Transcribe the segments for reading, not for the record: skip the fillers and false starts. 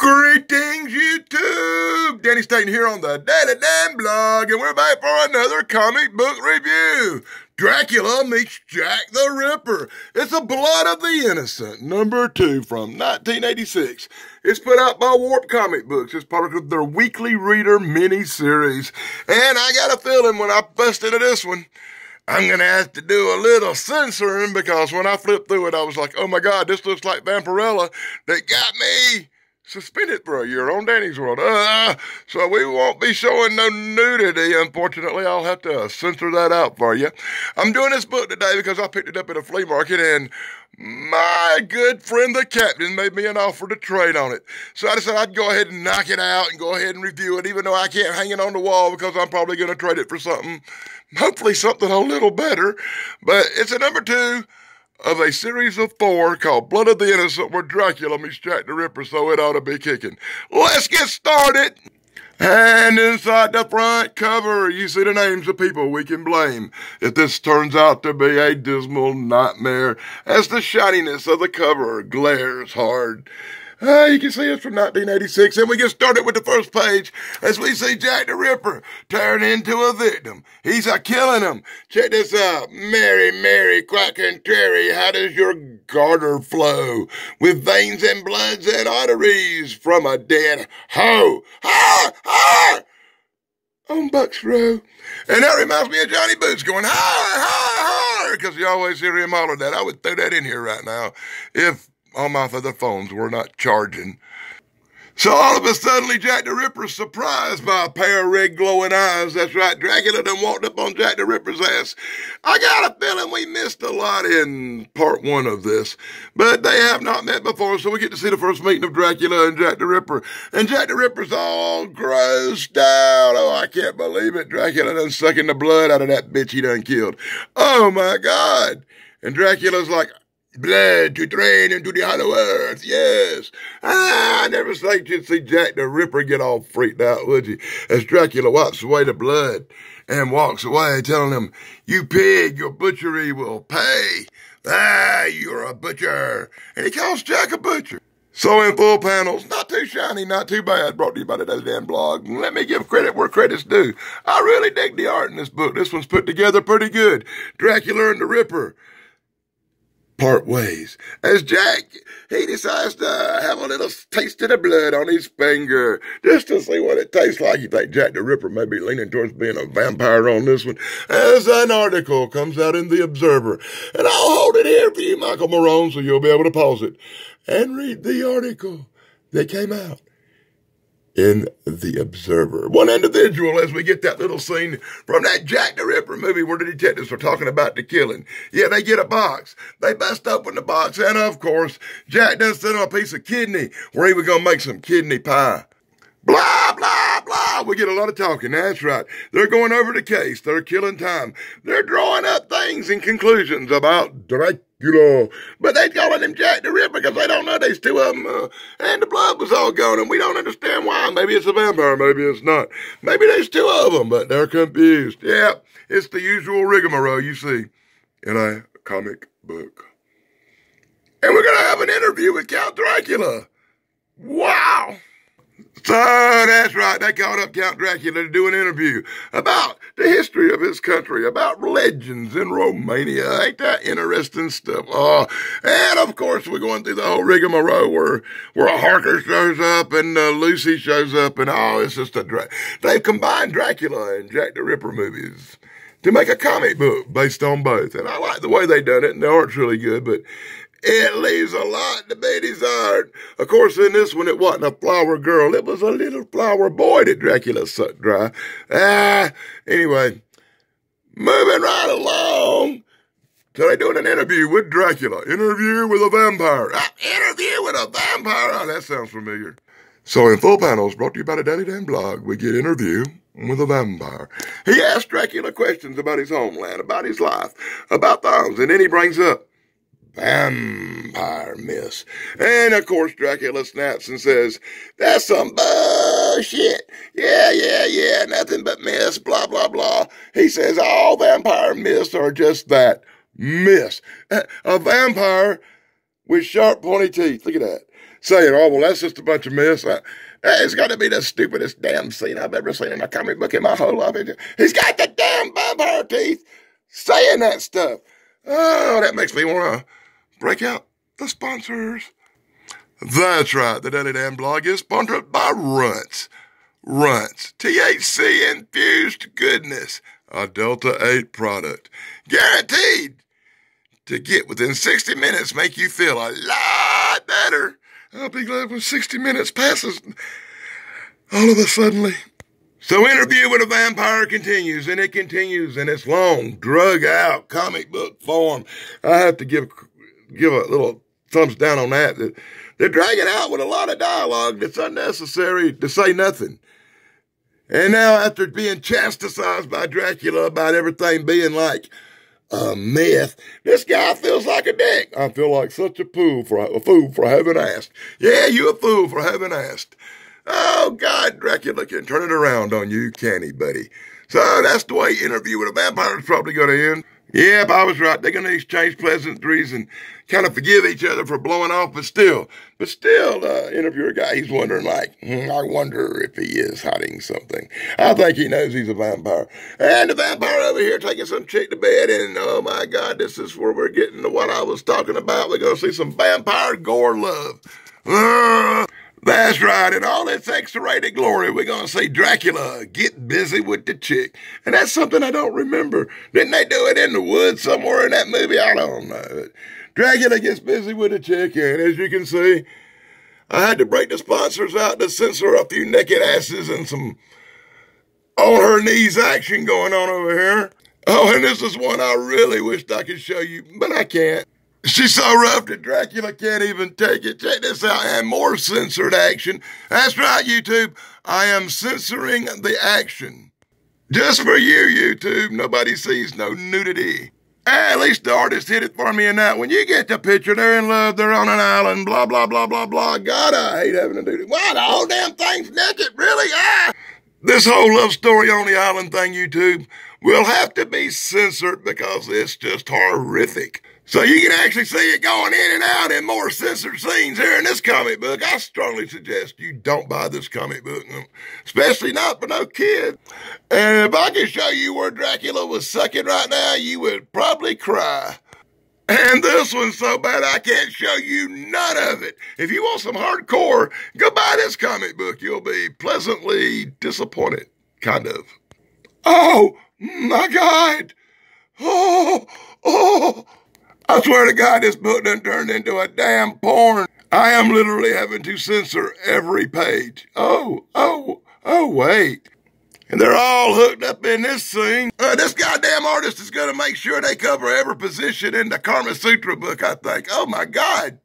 Greetings, YouTube! Danny Staten here on the Daily Dan Blog, and we're back for another comic book review. Dracula meets Jack the Ripper. It's a Blood of the Innocent, #2 from 1986. It's put out by Warp Comic Books. It's part of their weekly reader mini-series. And I got a feeling when I bust into this one, I'm going to have to do a little censoring, because when I flipped through it, I was like, oh my God, this looks like Vampirella that got me suspended for a year on Danny's World. So we won't be showing no nudity, unfortunately. I'll have to censor that out for you. I'm doing this book today because I picked it up at a flea market, and my good friend the captain made me an offer to trade on it. So I decided I'd go ahead and knock it out and go ahead and review it, even though I can't hang it on the wall because I'm probably going to trade it for something, hopefully something a little better. But it's a #2 of a series of 4 called Blood of the Innocent, where Dracula meets Jack the Ripper, so it ought to be kicking. Let's get started! And inside the front cover, you see the names of people we can blame if this turns out to be a dismal nightmare, as the shininess of the cover glares hard. You can see it's from 1986, and we get started with the first page as we see Jack the Ripper turn into a victim. He's a-killing him. Check this out. Mary, Mary, quite contrary, how does your garter flow? With veins and bloods and arteries from a dead hoe. Ha! Ha! On Buck's Row. And that reminds me of Johnny Boots going, ha! Ha! Ha! Because you always hear him holler that. I would throw that in here right now if all my other phones were not charging. So all of a sudden, Jack the Ripper's surprised by a pair of red glowing eyes. That's right, Dracula done walked up on Jack the Ripper's ass. I got a feeling we missed a lot in part 1 of this, but they have not met before, so we get to see the first meeting of Dracula and Jack the Ripper. And Jack the Ripper's all grossed out. Oh, I can't believe it. Dracula done sucking the blood out of that bitch he done killed. Oh my God. And Dracula's like, blood to drain into the hollow earth, yes. I never thought you'd see Jack the Ripper get all freaked out, would you? As Dracula wipes away the blood and walks away, telling him, you pig, your butchery will pay. You're a butcher. And he calls Jack a butcher. So in full panels, not too shiny, not too bad, brought to you by the Daily Dan Blog. Let me give credit where credit's due. I really dig the art in this book. This one's put together pretty good. Dracula and the Ripper part ways, as Jack, he decides to have a little taste of the blood on his finger, just to see what it tastes like. You think Jack the Ripper may be leaning towards being a vampire on this one, as an article comes out in the Observer. And I'll hold it here for you, Michael Marone, so you'll be able to pause it and read the article that came out in the Observer. One individual, as we get that little scene from that Jack the Ripper movie where the detectives are talking about the killing. Yeah, they get a box. They bust open the box, and of course, Jack does send him a piece of kidney where he was going to make some kidney pie. Blah, blah, blah. We get a lot of talking. That's right. They're going over the case. They're killing time. They're drawing up things and conclusions about Dracula. But they calling him Jack the Ripper because they don't know there's 2 of them. And the blood was all gone, and we don't understand why. Maybe it's a vampire. Maybe it's not. Maybe there's 2 of them, but they're confused. Yeah, it's the usual rigmarole you see in a comic book. And we're going to have an interview with Count Dracula. Wow. So, that's right, they called up Count Dracula to do an interview about the history of his country, about legends in Romania. Ain't that interesting stuff? Oh, and of course, we're going through the whole rigmarole where a Harker shows up and Lucy shows up, and it's just they've combined Dracula and Jack the Ripper movies to make a comic book based on both. And I like the way they done it, and the art's really good, but it leaves a lot to be desired. Of course, in this one, it wasn't a flower girl. It was a little flower boy that Dracula sucked dry. Anyway, moving right along. So they're doing an interview with Dracula. Interview with a vampire. Interview with a vampire. Oh, that sounds familiar. So in full panels, brought to you by the Daily Dan Blog, we get interview with a vampire. He asks Dracula questions about his homeland, about his life, about things, and then he brings up vampire myths. And of course, Dracula snaps and says, that's some bullshit. Yeah, nothing but myths, blah, blah, blah. He says all vampire myths are just that, myths. A vampire with sharp, pointy teeth. Look at that. saying, oh, well, that's just a bunch of mess. It's got to be the stupidest damn scene I've ever seen in a comic book in my whole life. He's got the damn vampire teeth saying that stuff. Oh, that makes me want to break out the sponsors. That's right. The Daily Dan blog is sponsored by Runts. Runts. THC-infused goodness. A Delta 8 product. Guaranteed to get within 60 minutes, make you feel a lot better. I'll be glad when 60 minutes passes all of a suddenly. So Interview with a Vampire continues, and it continues in its long, drug-out comic book form. I have to give a little thumbs down on that. They're dragging out with a lot of dialogue that's unnecessary to say nothing. And now, after being chastised by Dracula about everything being like a myth, this guy feels like a dick. I feel like such a fool for having asked. Yeah, you a fool for having asked. Oh, God, Dracula can turn it around on you, can he, buddy? So that's the way Interview with a Vampire is probably going to end. Yep, I was right. They're going to exchange pleasantries and kind of forgive each other for blowing off, but still, interviewer guy, he's wondering I wonder if he is hiding something. I think he knows he's a vampire. And the vampire over here taking some chick to bed, and oh my God, this is where we're getting to what I was talking about. We're going to see some vampire gore love. That's right, in all its X-rated glory, we're going to see Dracula get busy with the chick. And that's something I don't remember. Didn't they do it in the woods somewhere in that movie? I don't know. Dracula gets busy with the chick, and as you can see, I had to break the sponsors out to censor a few naked asses and some on-her-knees action going on over here. Oh, and this is one I really wished I could show you, but I can't. She's so rough that Dracula can't even take it. Check this out, and more censored action. That's right, YouTube. I am censoring the action. Just for you, YouTube. Nobody sees no nudity. At least the artist hit it for me in that. When you get the picture, they're in love, they're on an island, blah, blah, blah, blah, blah. God, I hate having to do this. Why, the whole damn thing's naked, really? This whole love story on the island thing, YouTube, will have to be censored because it's just horrific. So you can actually see it going in and out in more censored scenes here in this comic book. I strongly suggest you don't buy this comic book, especially not for no kid. And if I could show you where Dracula was sucking right now, you would probably cry. And this one's so bad I can't show you none of it. If you want some hardcore, go buy this comic book. You'll be pleasantly disappointed, kind of. Oh, my God. Oh. I swear to God, this book done turned into a damn porn. I am literally having to censor every page. Oh, wait. And they're all hooked up in this scene. This goddamn artist is going to make sure they cover every position in the Karma Sutra book, I think. Oh, my God.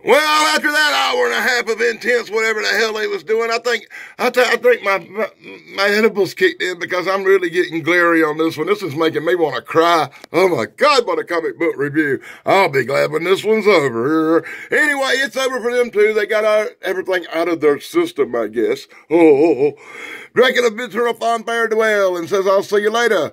Well, after that hour and a half of intense whatever the hell they was doing, I think my edibles kicked in because I'm really getting glary on this one. This is making me want to cry. Oh my God, what a comic book review. I'll be glad when this one's over. Anyway, it's over for them too. They got everything out of their system, I guess. Dracula bids her a fond farewell and says, I'll see you later,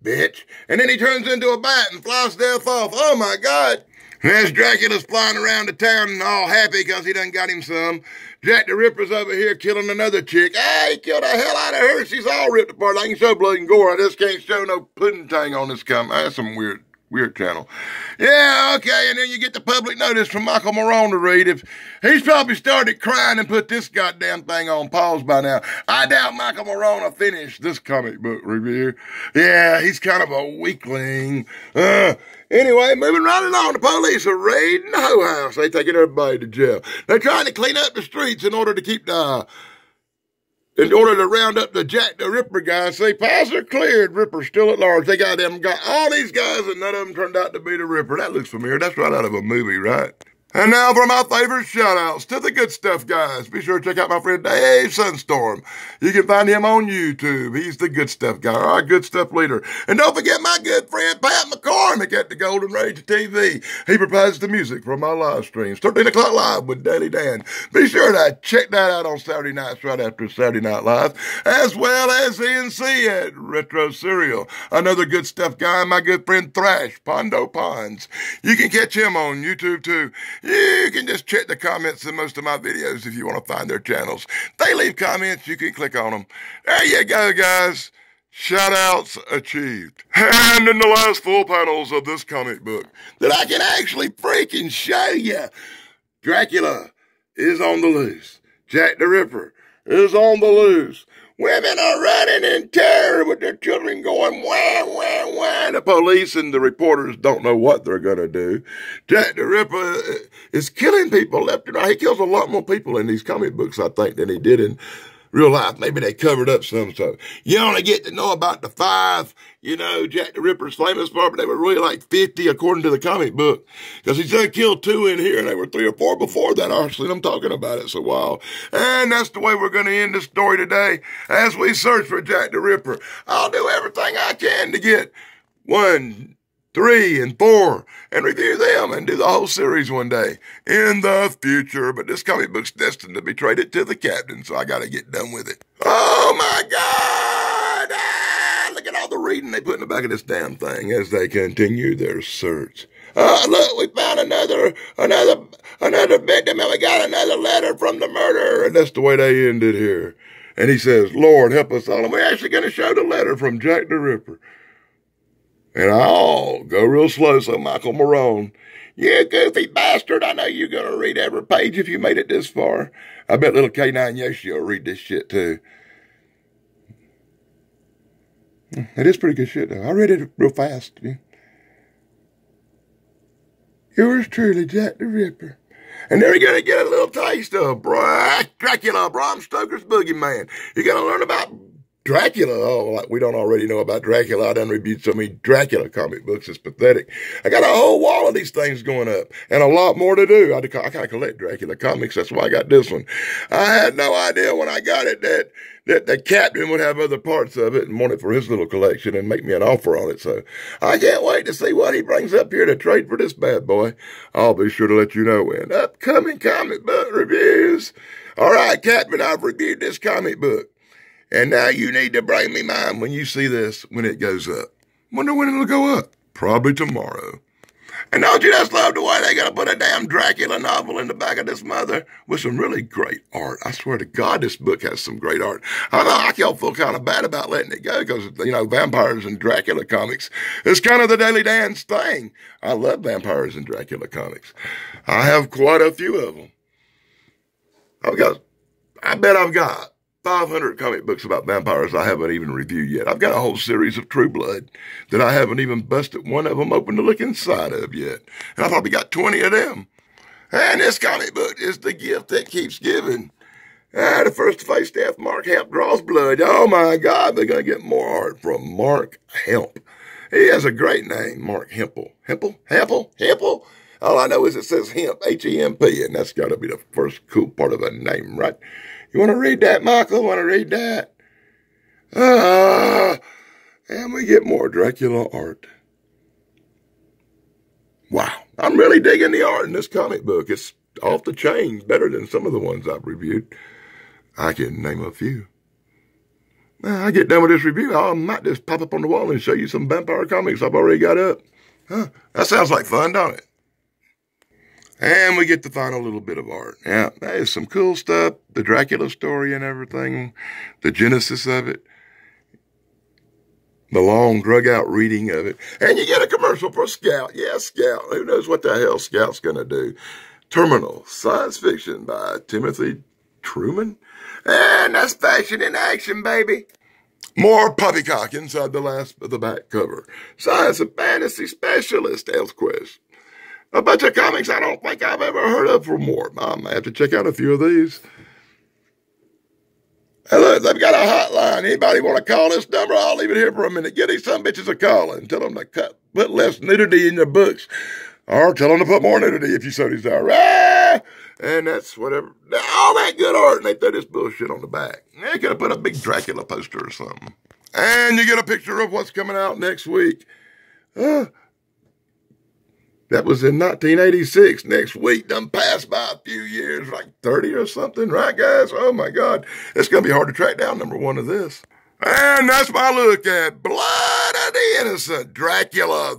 bitch. And then he turns into a bat and flies death off. Oh my God. As Dracula's flying around the town and all happy because he done got him some, Jack the Ripper's over here killing another chick. He killed the hell out of her. She's all ripped apart. I can show blood and gore. I just can't show no pudding tang on this That's some weird channel. Yeah, okay, and then you get the public notice from Michael Morone to read. If he's probably started crying and put this goddamn thing on pause by now. I doubt Michael Morone will finish this comic book review. Yeah, he's kind of a weakling. Anyway, moving right along, the police are raiding the hoe house. They taking everybody to jail. They're trying to clean up the streets in order to round up the Jack the Ripper guys. See, pies are cleared, Ripper's still at large. They got all these guys, and none of them turned out to be the Ripper. That looks familiar. That's right out of a movie, right? And now for my favorite shout-outs to the good stuff guys. Be sure to check out my friend Dave Sunstorm. You can find him on YouTube. He's the good stuff guy, our good stuff leader. And don't forget my good friend Pat McCormick at the Golden Rage TV. He provides the music for my live streams, 13 o'clock live with Daily Dan. Be sure to check that out on Saturday nights right after Saturday Night Live, as well as CNC at Retro Serial. Another good stuff guy, my good friend Thrash, Pondo Ponds. You can catch him on YouTube too. You can just check the comments in most of my videos if you want to find their channels. They leave comments, you can click on them. There you go, guys. Shout-outs achieved. And in the last full panels of this comic book that I can actually freaking show you, Dracula is on the loose. Jack the Ripper is on the loose. Women are running in terror with their children going, wah, wah, wah. The police and the reporters don't know what they're going to do. Jack the Ripper is killing people left and right. He kills a lot more people in these comic books, I think, than he did in real life. Maybe they covered up some, so you only get to know about the 5, Jack the Ripper's famous part, but they were really like 50 according to the comic book, because he's done killed 2 in here, and they were 3 or 4 before that. I've seen them talking about it so while. And that's the way we're going to end this story today, as we search for Jack the Ripper. I'll do everything I can to get 1, 3, and 4, and review them and do the whole series one day in the future. But this comic book's destined to be traded to the captain, so I got to get done with it. Oh my God! Look at all the reading they put in the back of this damn thing as they continue their search. Look, we found another victim, and we got another letter from the murderer, and that's the way they ended here. And he says, Lord, help us all. And we're actually going to show the letter from Jack the Ripper. And I'll go real slow, so Michael Marone, you goofy bastard, I know you're going to read every page if you made it this far. I bet little K9 Yoshi will read this shit too. It is pretty good shit though. I read it real fast. Yeah. Yours truly, Jack the Ripper. And then you're going to get a little taste of Dracula, Bram Stoker's Boogeyman. You're going to learn about Dracula. Oh, like we don't already know about Dracula. I done reviewed so many Dracula comic books. It's pathetic. I got a whole wall of these things going up and a lot more to do. I kind of collect Dracula comics. That's why I got this one. I had no idea when I got it that the captain would have other parts of it and want it for his little collection and make me an offer on it. So I can't wait to see what he brings up here to trade for this bad boy. I'll be sure to let you know in upcoming comic book reviews. All right, Captain, I've reviewed this comic book. And now you need to bring me mine when you see this, when it goes up. Wonder when it'll go up. Probably tomorrow. And don't you just love the way they gotta put a damn Dracula novel in the back of this mother with some really great art. I swear to God, this book has some great art. I know I feel kind of bad about letting it go because, vampires and Dracula comics is kind of the daily dance thing. I love vampires and Dracula comics. I have quite a few of them. I bet I've got 500 comic books about vampires I haven't even reviewed yet. I've got a whole series of True Blood that I haven't even busted one of them open to look inside of yet. And I've probably got 20 of them. And this comic book is the gift that keeps giving. The first-to-face death, Mark Hemp draws blood. Oh my God, they're going to get more art from Mark Hemp. He has a great name, Mark Hempel. Hempel? All I know is it says Hemp, H-E-M-P, and that's got to be the first cool part of a name, right? You want to read that, Michael? Want to read that? And we get more Dracula art. Wow. I'm really digging the art in this comic book. It's off the chain, better than some of the ones I've reviewed. I can name a few. I get done with this review, I might just pop up on the wall and show you some vampire comics I've already got up. That sounds like fun, don't it? And we get the final little bit of art. Yeah, that is some cool stuff. The Dracula story and everything. The genesis of it. The long, drug-out reading of it. And you get a commercial for Scout. Yeah, Scout. Who knows what the hell Scout's going to do. Terminal Science Fiction by Timothy Truman. And that's fashion in action, baby. More poppycock inside the last of the back cover. Science and Fantasy Specialist, Elfquest. A bunch of comics I don't think I've ever heard of for more. I might have to check out a few of these. Hey, look, they've got a hotline. Anybody want to call this number? I'll leave it here for a minute. Get these some bitches a call and tell them to put less nudity in their books. Or tell them to put more nudity if you so desire. And that's whatever. All that good art, and they throw this bullshit on the back. They could have put a big Dracula poster or something. And you get a picture of what's coming out next week. That was in 1986. Next week done passed by a few years, like 30 or something, right, guys? Oh, my God. It's going to be hard to track down number 1 of this. And that's my look at Blood of the innocent. Dracula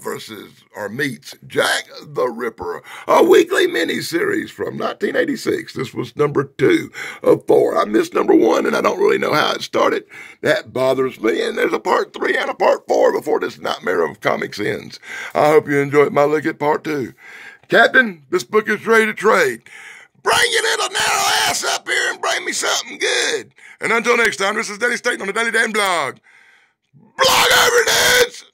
meets Jack the Ripper, a weekly miniseries from 1986. This was number 2 of 4. I missed number 1, and I don't really know how it started. That bothers me, and there's a part 3 and a part 4 before this nightmare of comics ends. I hope you enjoyed my look at part 2. Captain, this book is ready to trade. Bring your little narrow ass up here and bring me something good. And until next time, this is Danny Staten on the Daily Dan Blog. Blog over, dudes!